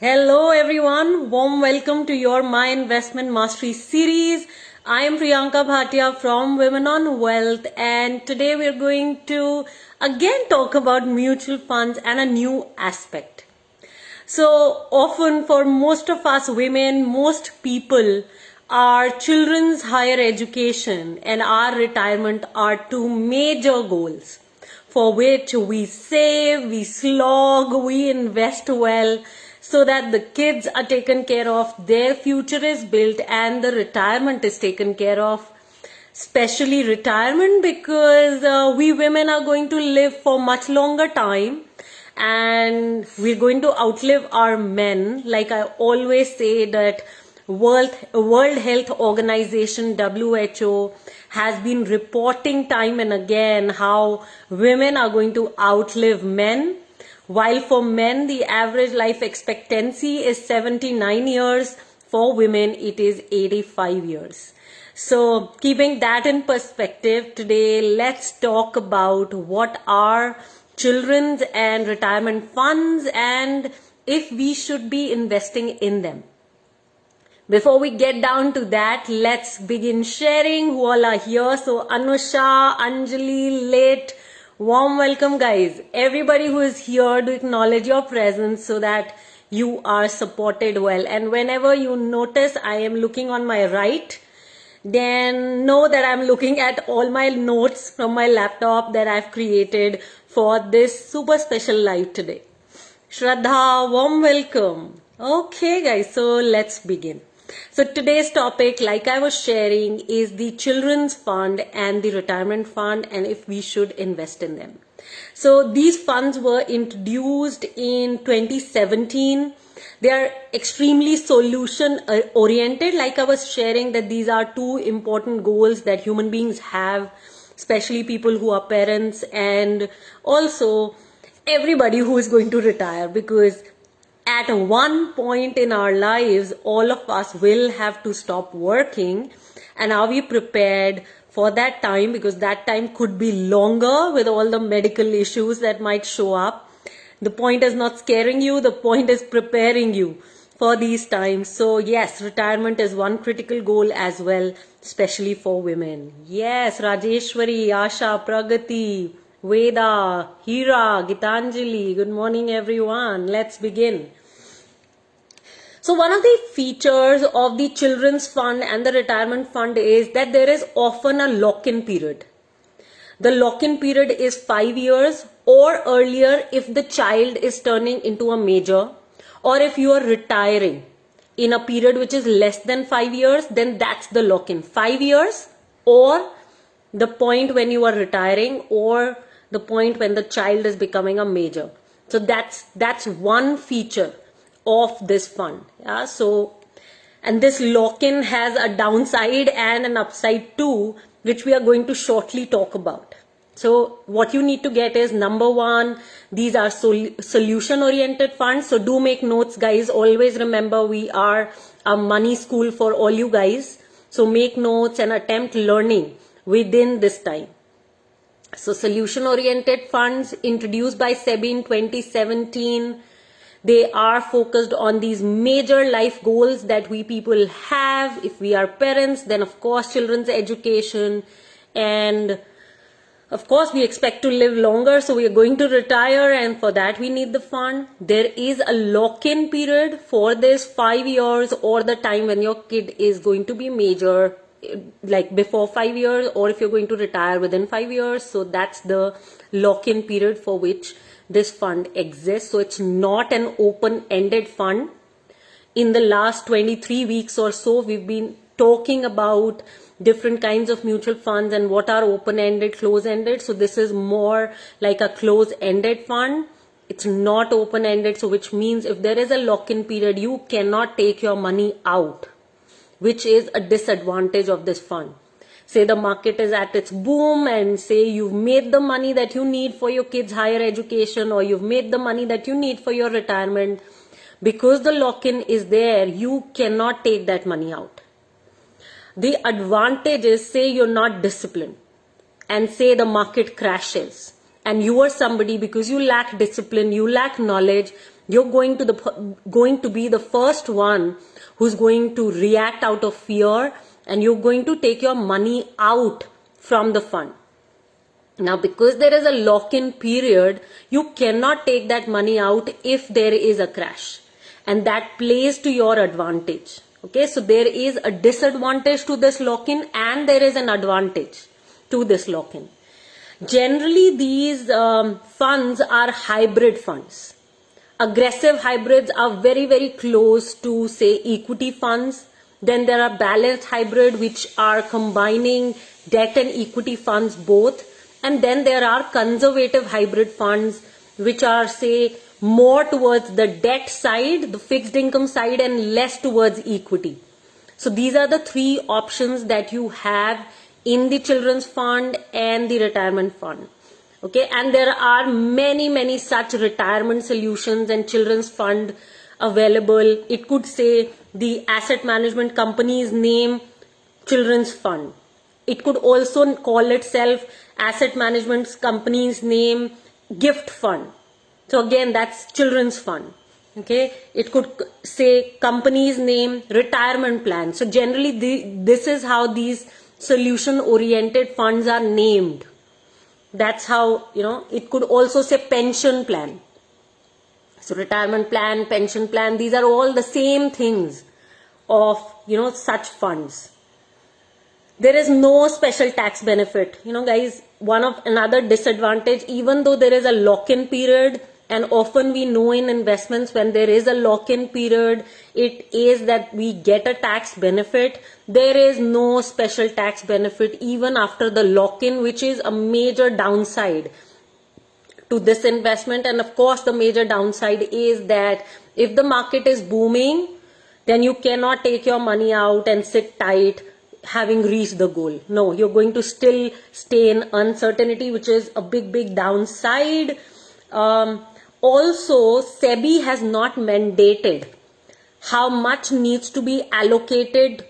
Hello everyone, warm welcome to your My Investment Mastery series. I am Priyanka Bhatia from Women on Wealth, and today we are going to again talk about mutual funds and a new aspect. So often for most of us women, most people, our children's higher education and our retirement are two major goals for which we save, we slog, we invest well so that the kids are taken care of, their future is built, and the retirement is taken care of. Especially retirement, because we women are going to live for much longer time and we're going to outlive our men. Like I always say that World Health Organization WHO has been reporting time and again how women are going to outlive men, while for men the average life expectancy is 79 years, for women it is 85 years. So keeping that in perspective, today let's talk about what are children's and retirement funds and if we should be investing in them. Before we get down to that, let's begin sharing who all are here. So Anusha, Anjali, Late, warm welcome guys. Everybody who is here, do acknowledge your presence so that you are supported well. And whenever you notice I am looking on my right, then know that I'm looking at all my notes from my laptop that I've created for this super special live today. Shraddha, warm welcome. Okay guys, so let's begin. So today's topic, like I was sharing, is the children's fund and the retirement fund and if we should invest in them. So these funds were introduced in 2017. They are extremely solution oriented. Like I was sharing that these are two important goals that human beings have, especially people who are parents and also everybody who is going to retire, because at one point in our lives, all of us will have to stop working. And are we prepared for that time? Because that time could be longer with all the medical issues that might show up. The point is not scaring you, the point is preparing you for these times. So yes, retirement is one critical goal as well, especially for women. Yes, Rajeshwari, Asha, Pragati, Veda, Hira, Gitanjali, good morning everyone. Let's begin. So one of the features of the children's fund and the retirement fund is that there is often a lock-in period. The lock-in period is 5 years or earlier if the child is turning into a major, or if you are retiring in a period which is less than 5 years, then that's the lock-in. 5 years or the point when you are retiring or the point when the child is becoming a major. So that's one feature of this fund. Yeah, so and this lock-in has a downside and an upside too, which we are going to shortly talk about. So what you need to get is, number one, these are solution oriented funds. So do make notes guys. Always remember we are a money school for all you guys. So make notes and attempt learning within this time. So solution oriented funds introduced by SEBI in 2017. They are focused on these major life goals that we people have. If we are parents, then of course children's education, and of course we expect to live longer, so we are going to retire, and for that we need the fund. There is a lock-in period for this, 5 years or the time when your kid is going to be major, like before 5 years, or if you're going to retire within 5 years. So that's the lock-in period for which this fund exists. So it's not an open-ended fund. In the last 23 weeks or so, we've been talking about different kinds of mutual funds and what are open-ended, close-ended. So this is more like a close-ended fund. It's not open-ended, so which means if there is a lock-in period, you cannot take your money out, which is a disadvantage of this fund. Say the market is at its boom and say you've made the money that you need for your kids' higher education, or you've made the money that you need for your retirement. Because the lock-in is there, you cannot take that money out. The advantage is, say you're not disciplined and say the market crashes and you are somebody, because you lack discipline, you lack knowledge, You're going to be the first one who's going to react out of fear, and you're going to take your money out from the fund. Now, because there is a lock-in period, you cannot take that money out if there is a crash, and that plays to your advantage. Okay, so there is a disadvantage to this lock-in and there is an advantage to this lock-in. Generally, these funds are hybrid funds. Aggressive hybrids are very, very close to, say, equity funds. Then there are balanced hybrid, which are combining debt and equity funds both. And then there are conservative hybrid funds, which are, say, more towards the debt side, the fixed income side, and less towards equity. So these are the three options that you have in the children's fund and the retirement fund. Okay, and there are many such retirement solutions and children's fund available. It could say the asset management company's name, children's fund. It could also call itself asset management company's name, gift fund. So again, that's children's fund. Okay, it could say company's name, retirement plan. So generally, this is how these solution-oriented funds are named. That's how, it could also say pension plan. So retirement plan, pension plan, these are all the same things of, such funds. There is no special tax benefit. Guys, another disadvantage, even though there is a lock-in period, and often we know in investments when there is a lock-in period, it is that we get a tax benefit. There is no special tax benefit even after the lock-in, which is a major downside to this investment. And of course, the major downside is that if the market is booming, then you cannot take your money out and sit tight having reached the goal. No, you're going to still stay in uncertainty, which is a big downside. Also, SEBI has not mandated how much needs to be allocated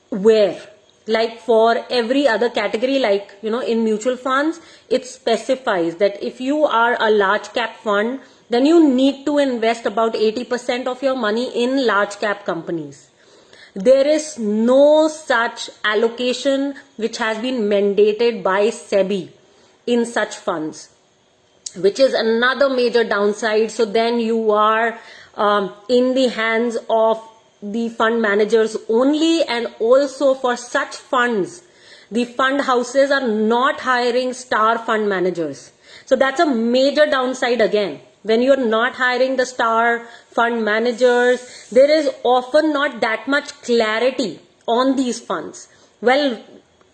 where. Like for every other category, like, in mutual funds, it specifies that if you are a large cap fund, then you need to invest about 80% of your money in large cap companies. There is no such allocation which has been mandated by SEBI in such funds, which is another major downside. So then you are in the hands of the fund managers only, and also for such funds, the fund houses are not hiring star fund managers. So that's a major downside again. When you're not hiring the star fund managers, there is often not that much clarity on these funds. Well,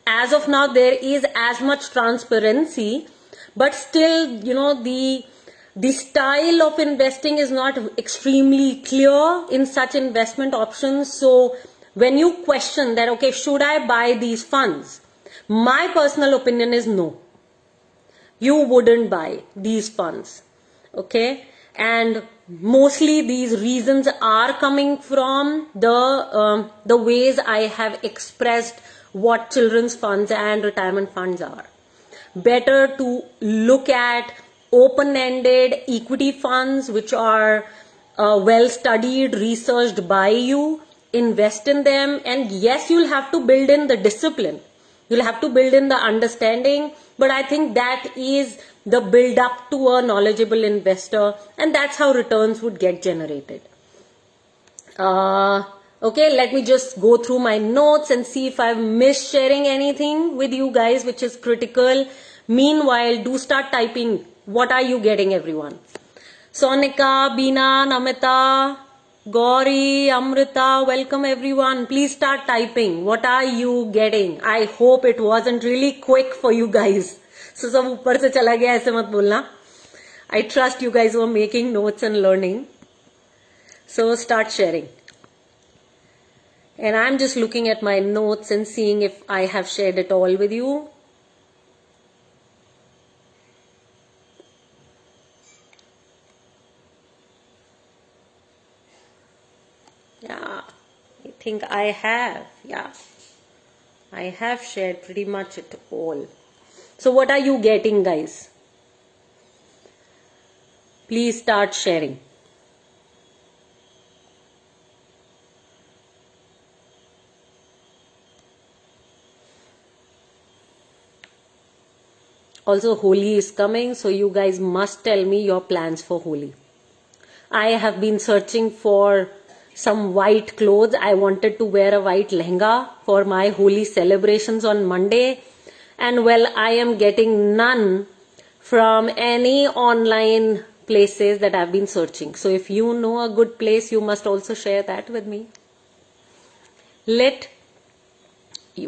as of now, there is as much transparency, but still, the style of investing is not extremely clear in such investment options. So when you question that, okay, should I buy these funds? My personal opinion is no. You wouldn't buy these funds. Okay, and mostly these reasons are coming from the ways I have expressed what children's funds and retirement funds are. Better to look at open-ended equity funds which are well studied, researched by you. Invest in them, and yes, you'll have to build in the discipline, you'll have to build in the understanding, but I think that is the build up to a knowledgeable investor, and that's how returns would get generated. Okay, let me just go through my notes and see if I've missed sharing anything with you guys which is critical. Meanwhile, do start typing. What are you getting, everyone? Sonika, Beena, Namita, Gauri, Amrita, welcome everyone. Please start typing. What are you getting? I hope it wasn't really quick for you guys. So सब ऊपर से चला गया ऐसे मत बोलना. I trust you guys were making notes and learning. So start sharing. And I'm just looking at my notes and seeing if I have shared it all with you. Yeah, I think I have. Yeah, I have shared pretty much it all. So what are you getting, guys? Please start sharing. Also, Holi is coming, so you guys must tell me your plans for Holi. I have been searching for some white clothes. I wanted to wear a white lehenga for my Holi celebrations on Monday. And well, I am getting none from any online places that I've been searching. So if you know a good place, you must also share that with me.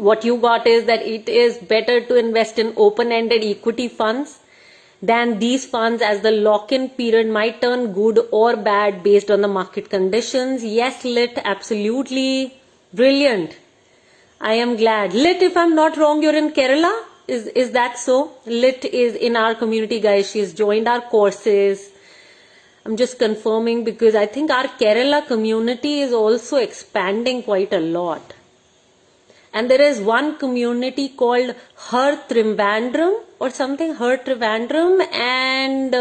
What you got is that it is better to invest in open-ended equity funds than these funds, as the lock-in period might turn good or bad based on the market conditions. Yes, Lit, absolutely brilliant. I am glad. Lit, if I'm not wrong, you're in Kerala? Is that so? Lit is in our community, guys. She's joined our courses. I'm just confirming because I think our Kerala community is also expanding quite a lot. And there is one community called Her Trivandrum or something, Her Trivandrum. And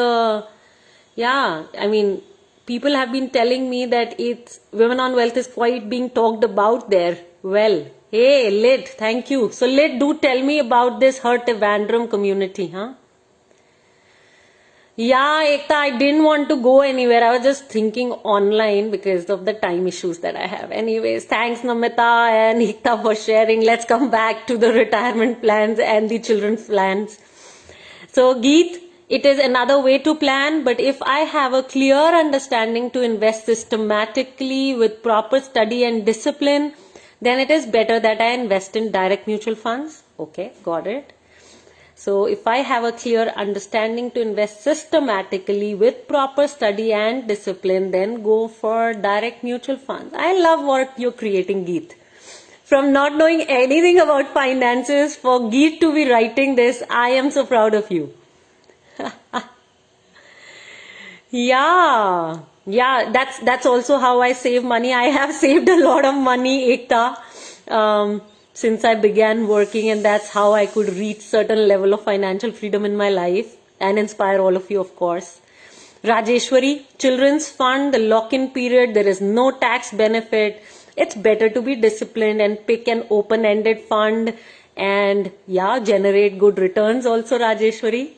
yeah, I mean, people have been telling me that Women on Wealth is quite being talked about there. Well, hey, Lit, thank you. So Lit, do tell me about this Her Trivandrum community, huh? Yeah, Ekta, I didn't want to go anywhere. I was just thinking online because of the time issues that I have. Anyways, thanks Namita and Ekta for sharing. Let's come back to the retirement plans and the children's plans. So, Geet, it is another way to plan, but if I have a clear understanding to invest systematically with proper study and discipline, then it is better that I invest in direct mutual funds. Okay, got it. So if I have a clear understanding to invest systematically with proper study and discipline, then go for direct mutual funds. I love what you're creating, Geet. From not knowing anything about finances, for Geet to be writing this, I am so proud of you. Yeah, that's also how I save money. I have saved a lot of money, Ekta. Since I began working, and that's how I could reach certain level of financial freedom in my life and inspire all of you, of course. Rajeshwari, children's fund, the lock-in period, there is no tax benefit. It's better to be disciplined and pick an open-ended fund and generate good returns also, Rajeshwari.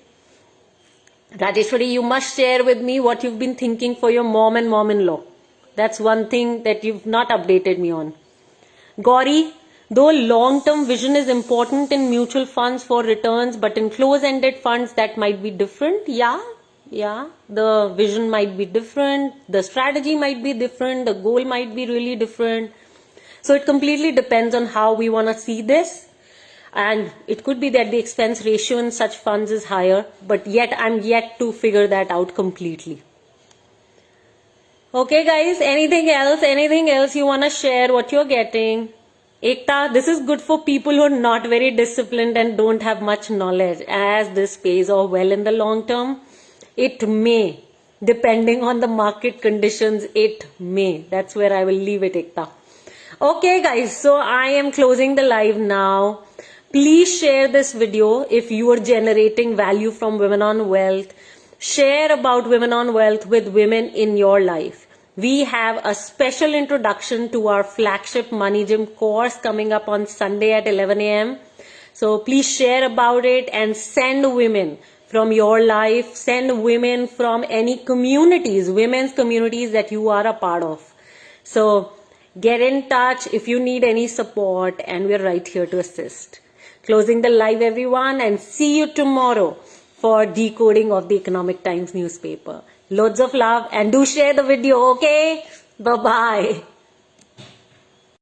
Rajeshwari, you must share with me what you've been thinking for your mom and mom-in-law. That's one thing that you've not updated me on. Gauri, though long-term vision is important in mutual funds for returns, but in close-ended funds that might be different. Yeah, the vision might be different, the strategy might be different, the goal might be really different. So it completely depends on how we want to see this. And it could be that the expense ratio in such funds is higher, but I'm yet to figure that out completely. Okay guys, anything else you want to share what you're getting? Ekta, this is good for people who are not very disciplined and don't have much knowledge. As this pays off well in the long term, it may, depending on the market conditions, it may. That's where I will leave it, Ekta. Okay guys, so I am closing the live now. Please share this video if you are generating value from Women on Wealth. Share about Women on Wealth with women in your life. We have a special introduction to our flagship Money Gym course coming up on Sunday at 11 a.m. So please share about it and send women from your life, send women from any communities, women's communities that you are a part of. So get in touch if you need any support, and we're right here to assist. Closing the live, everyone, and see you tomorrow for decoding of the Economic Times newspaper. Loads of love and do share the video, okay? Bye-bye.